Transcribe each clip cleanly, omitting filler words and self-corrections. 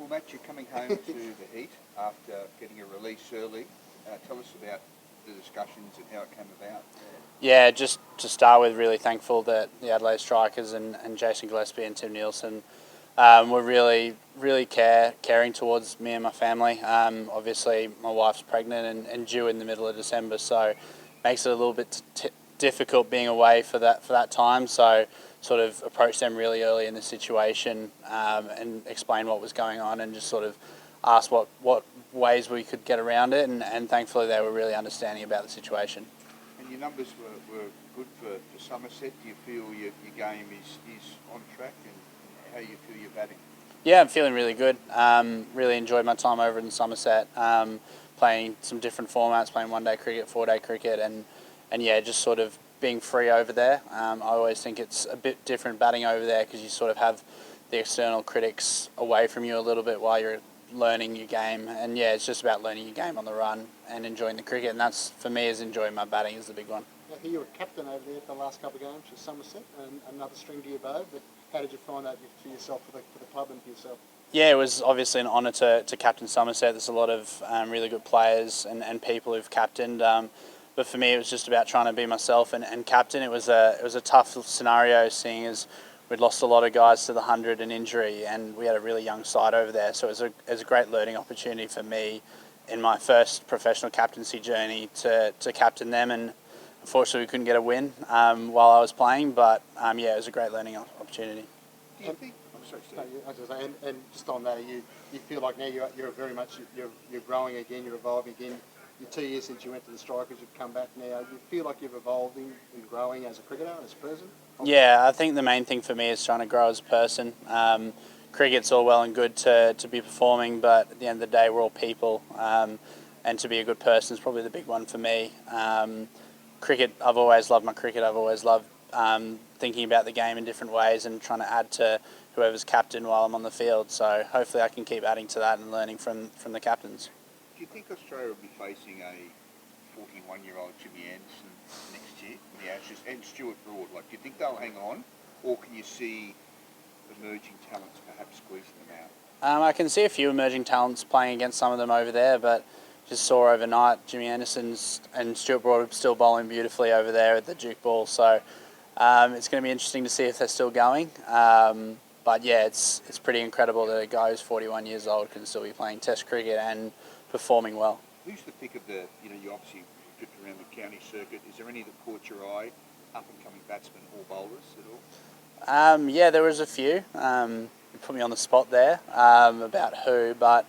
Well, Matt, you're coming home to the Heat after getting a release early. Tell us about the discussions and how it came about. Yeah, just to start with, really thankful that the Adelaide Strikers and Jason Gillespie and Tim Nielsen were really caring towards me and my family. Obviously, my wife's pregnant and due in the middle of December, so makes it a little bit difficult being away for that time. So sort of approached them really early in the situation and explained what was going on and just sort of asked what ways we could get around it, and thankfully they were really understanding about the situation. And your numbers were good for Somerset. Do you feel your game is on track, and how you feel your batting? Yeah, I'm feeling really good. Really enjoyed my time over in Somerset, playing some different formats, playing one-day cricket, four-day cricket, and yeah, just sort of being free over there. I always think it's a bit different batting over there because you sort of have the external critics away from you a little bit while you're learning your game. And yeah, it's just about learning your game on the run and enjoying the cricket. And that's, for me, is enjoying my batting is the big one. I hear you were captain over there for the last couple of games for Somerset, and another string to your bow. But how did you find that for yourself, for the club and for yourself? Yeah, it was obviously an honour to captain Somerset. There's a lot of really good players and people who've captained. But for me, it was just about trying to be myself and captain. It was a tough scenario, seeing as we'd lost a lot of guys to the 100 and injury, and we had a really young side over there. So it was a great learning opportunity for me in my first professional captaincy journey to captain them. And unfortunately, we couldn't get a win while I was playing. But yeah, it was a great learning opportunity. Do you think? I'm sorry, Steve. And just on that, you feel like now you're very much you're growing again, you're evolving again. You're 2 years since you went to the Strikers, you've come back now. You feel like you've evolved and growing as a cricketer, as a person? Yeah, I think the main thing for me is trying to grow as a person. Cricket's all well and good to be performing, but at the end of the day, we're all people. And to be a good person is probably the big one for me. Cricket, I've always loved my cricket. I've always loved thinking about the game in different ways and trying to add to whoever's captain while I'm on the field. So hopefully I can keep adding to that and learning from the captains. Do you think Australia will be facing a 41-year-old Jimmy Anderson next year in the Ashes and Stuart Broad? Like, do you think they'll hang on, or can you see emerging talents perhaps squeezing them out? I can see a few emerging talents playing against some of them over there, but just saw overnight Jimmy Anderson's and Stuart Broad still bowling beautifully over there at the Duke Ball. So it's going to be interesting to see if they're still going. But yeah, it's pretty incredible that a guy who's 41 years old can still be playing Test cricket and performing well. Who's the pick of the, you obviously drift around the county circuit. Is there any that caught your eye, up-and-coming batsmen or bowlers at all? Yeah, there was a few. You put me on the spot there about who, but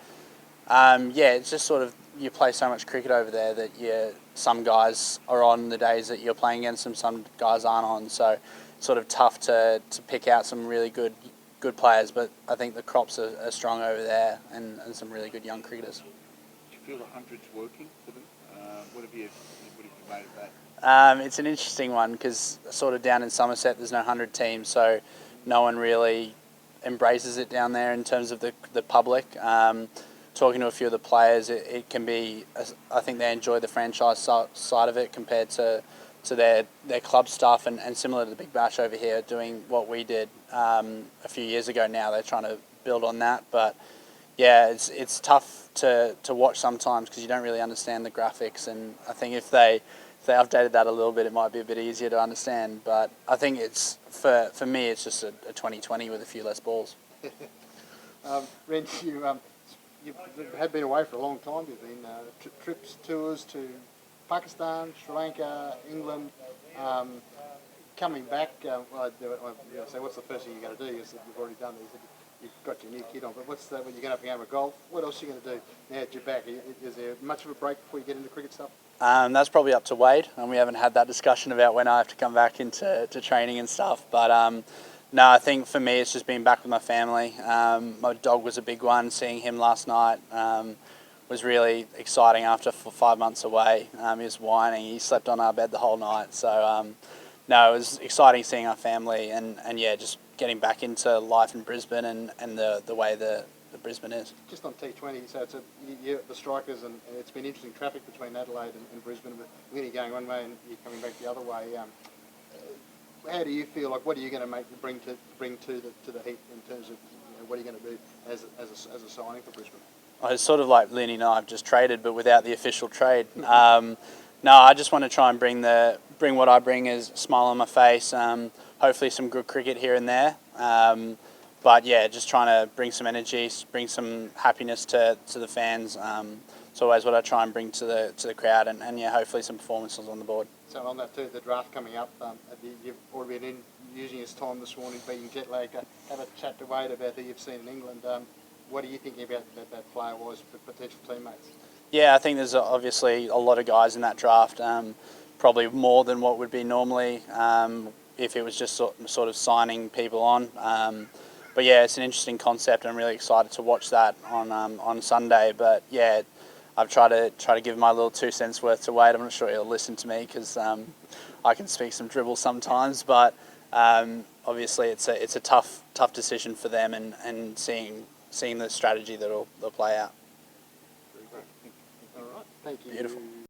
yeah, it's just sort of, you play so much cricket over there that some guys are on the days that you're playing against them, some guys aren't on, so it's sort of tough to pick out some really good players, but I think the crops are strong over there and some really good young cricketers. Do you feel the 100's working for them? What have you made of that? It's an interesting one because sort of down in Somerset there's no 100 teams, so no one really embraces it down there in terms of the public. Talking to a few of the players, it can be, I think they enjoy the franchise side of it compared to their club stuff, and similar to the Big Bash over here doing what we did a few years ago. Now they're trying to build on that, but yeah, it's tough to watch sometimes because you don't really understand the graphics, and I think if they updated that a little bit, it might be a bit easier to understand. But I think it's for me, it's just a 2020 with a few less balls. Rens, you have been away for a long time. You've been trips, tours to Pakistan, Sri Lanka, England. Coming back, say, what's the first thing you're going to do? You said you've already done these. You've got your new kid on, but what's that when you're going to have a game of golf? What else are you going to do now that you're back? Is there much of a break before you get into cricket stuff? That's probably up to Wade, and we haven't had that discussion about when I have to come back into training and stuff. But no, I think for me it's just being back with my family. My dog was a big one. Seeing him last night was really exciting after 5 months away. He was whining. He slept on our bed the whole night. So no, it was exciting seeing our family and yeah, just getting back into life in Brisbane and the way the Brisbane is. Just on T20, so it's the Strikers, and it's been interesting traffic between Adelaide and Brisbane, with Winnie going one way and you coming back the other way. How do you feel? Like, what are you going to bring to the Heat in terms of what are you going to do as a signing for Brisbane? It's sort of like Lenny and I have just traded, but without the official trade. No, I just want to try and bring what I bring as a smile on my face. Hopefully some good cricket here and there. But yeah, just trying to bring some energy, bring some happiness to the fans. It's always what I try and bring to the crowd, and yeah, hopefully some performances on the board. So on that too, the draft coming up, you've already been using his time this morning, being jet lagged, have a chat to Wade about who you've seen in England. What are you thinking about that player-wise for potential teammates? Yeah, I think there's obviously a lot of guys in that draft, probably more than what would be normally if it was just sort of signing people on. But yeah, it's an interesting concept. I'm really excited to watch that on Sunday. But yeah, I've tried to give my little 2 cents worth to Wade. I'm not sure he'll listen to me because I can speak some dribble sometimes. But obviously, it's a tough decision for them, and seeing the strategy that they'll play out. All right, thank you. Beautiful.